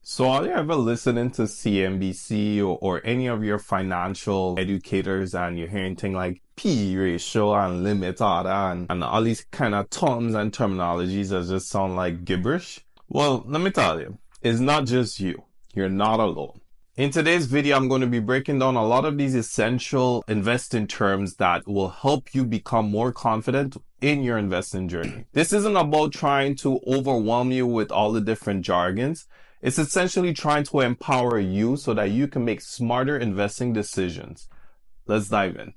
So are you ever listening to CNBC or any of your financial educators and you're hearing things like P ratio and limit order and all these kind of terms and terminologies that just sound like gibberish? Well, let me tell you, it's not just you. You're not alone. In today's video, I'm going to be breaking down a lot of these essential investing terms that will help you become more confident in your investing journey. This isn't about trying to overwhelm you with all the different jargons. It's essentially trying to empower you so that you can make smarter investing decisions. Let's dive in.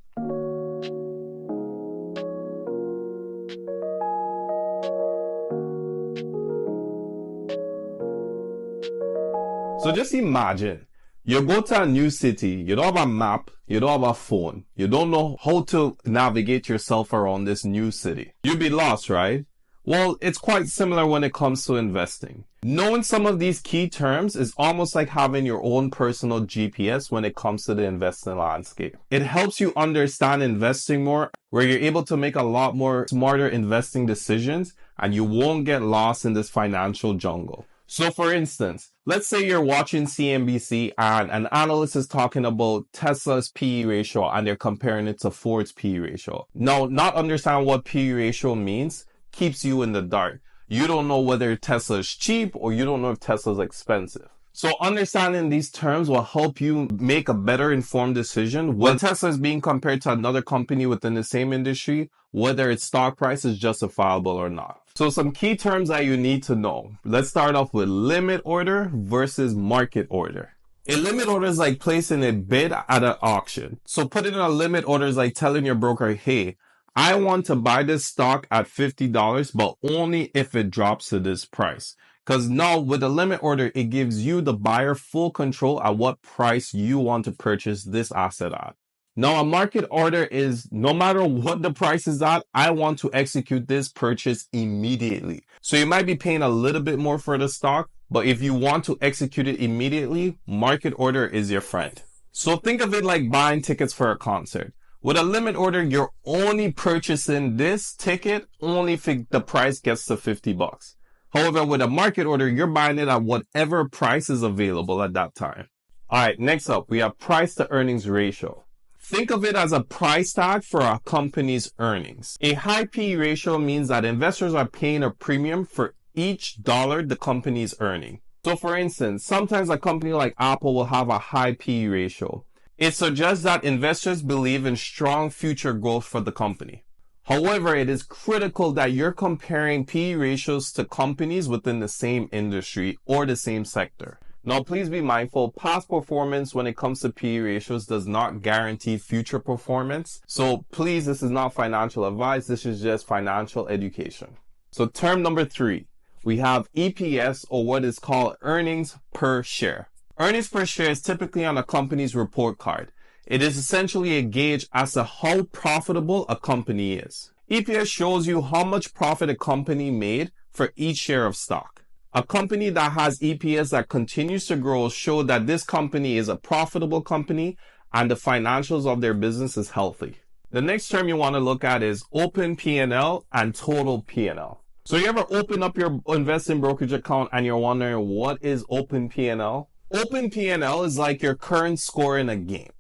So just imagine you go to a new city, you don't have a map, you don't have a phone, you don't know how to navigate yourself around this new city. You'd be lost, right? Well, it's quite similar when it comes to investing. Knowing some of these key terms is almost like having your own personal GPS when it comes to the investing landscape. It helps you understand investing more, where you're able to make a lot more smarter investing decisions and you won't get lost in this financial jungle. So for instance, let's say you're watching CNBC and an analyst is talking about Tesla's PE ratio and they're comparing it to Ford's PE ratio. Now, not understanding what PE ratio means keeps you in the dark. You don't know whether Tesla is cheap or you don't know if Tesla is expensive. So understanding these terms will help you make a better informed decision when Tesla is being compared to another company within the same industry, whether its stock price is justifiable or not. So some key terms that you need to know. Let's start off with limit order versus market order. A limit order is like placing a bid at an auction. So putting in a limit order is like telling your broker, hey, I want to buy this stock at $50, but only if it drops to this price. Because now with a limit order, it gives you, the buyer, full control at what price you want to purchase this asset at. Now, a market order is no matter what the price is at, I want to execute this purchase immediately. So you might be paying a little bit more for the stock, but if you want to execute it immediately, market order is your friend. So think of it like buying tickets for a concert. With a limit order, you're only purchasing this ticket only if the price gets to $50. However, with a market order, you're buying it at whatever price is available at that time. All right, next up, we have price to earnings ratio. Think of it as a price tag for a company's earnings. A high PE ratio means that investors are paying a premium for each dollar the company is earning. So for instance, sometimes a company like Apple will have a high PE ratio. It suggests that investors believe in strong future growth for the company. However, it is critical that you're comparing PE ratios to companies within the same industry or the same sector. Now, please be mindful, past performance when it comes to PE ratios does not guarantee future performance. So please, this is not financial advice. This is just financial education. So term number 3, we have EPS, or what is called earnings per share. Earnings per share is typically on a company's report card. It is essentially a gauge as to how profitable a company is. EPS shows you how much profit a company made for each share of stock. A company that has EPS that continues to grow shows that this company is a profitable company and the financials of their business is healthy. The next term you want to look at is open P&L and total P&L. So you ever open up your investing brokerage account and you're wondering what is open P&L? Open P&L is like your current score in a game.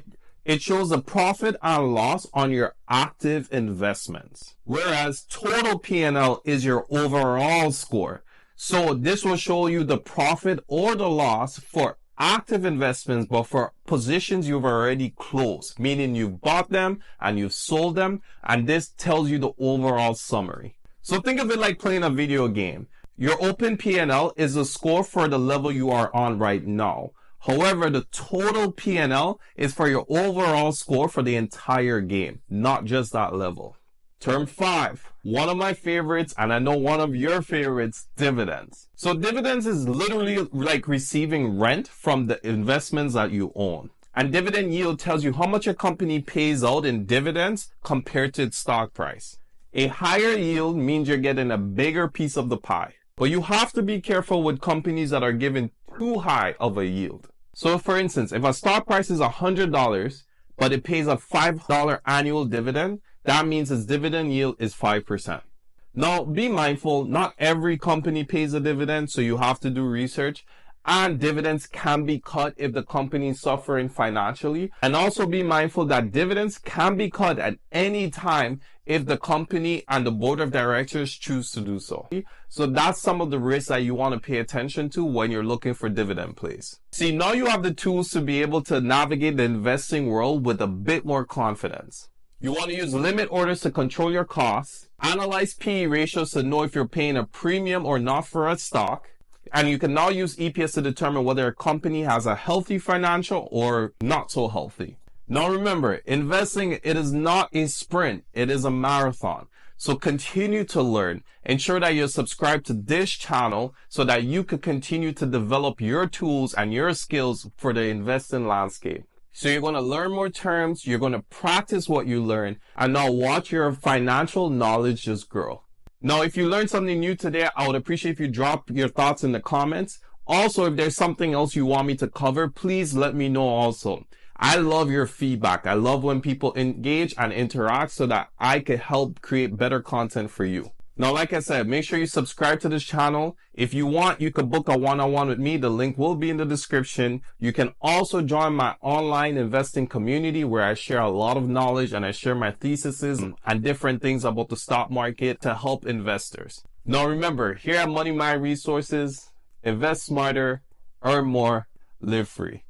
It shows the profit and loss on your active investments, whereas total P&L is your overall score. So this will show you the profit or the loss for active investments, but for positions you've already closed, meaning you've bought them and you've sold them, and this tells you the overall summary. So think of it like playing a video game. Your open P&L is the score for the level you are on right now. However, the total P&L is for your overall score for the entire game, not just that level. Term 5, one of my favorites, and I know one of your favorites, dividends. So dividends is literally like receiving rent from the investments that you own. And dividend yield tells you how much a company pays out in dividends compared to its stock price. A higher yield means you're getting a bigger piece of the pie. But you have to be careful with companies that are giving too high of a yield. So for instance, if a stock price is $100, but it pays a $5 annual dividend, that means its dividend yield is 5%. Now, be mindful, not every company pays a dividend, so you have to do research. and dividends can be cut if the company is suffering financially. And also be mindful that dividends can be cut at any time if the company and the board of directors choose to do so. So that's some of the risks that you want to pay attention to when you're looking for dividend plays. See, now you have the tools to be able to navigate the investing world with a bit more confidence. You want to use limit orders to control your costs, analyze PE ratios to know if you're paying a premium or not for a stock, and you can now use EPS to determine whether a company has a healthy financial or not so healthy. Now remember, investing, it is not a sprint, it is a marathon. So continue to learn. Ensure that you're subscribed to this channel so that you can continue to develop your tools and your skills for the investing landscape. So you're going to learn more terms, you're going to practice what you learn, and now watch your financial knowledge just grow. Now, if you learned something new today, I would appreciate if you drop your thoughts in the comments. Also, if there's something else you want me to cover, please let me know also. I love your feedback. I love when people engage and interact so that I can help create better content for you. Now, like I said, make sure you subscribe to this channel. If you want, you could book a one-on-one with me. The link will be in the description. You can also join my online investing community where I share a lot of knowledge and I share my theses and different things about the stock market to help investors. Now, remember, here at Money Mind Resources, invest smarter, earn more, live free.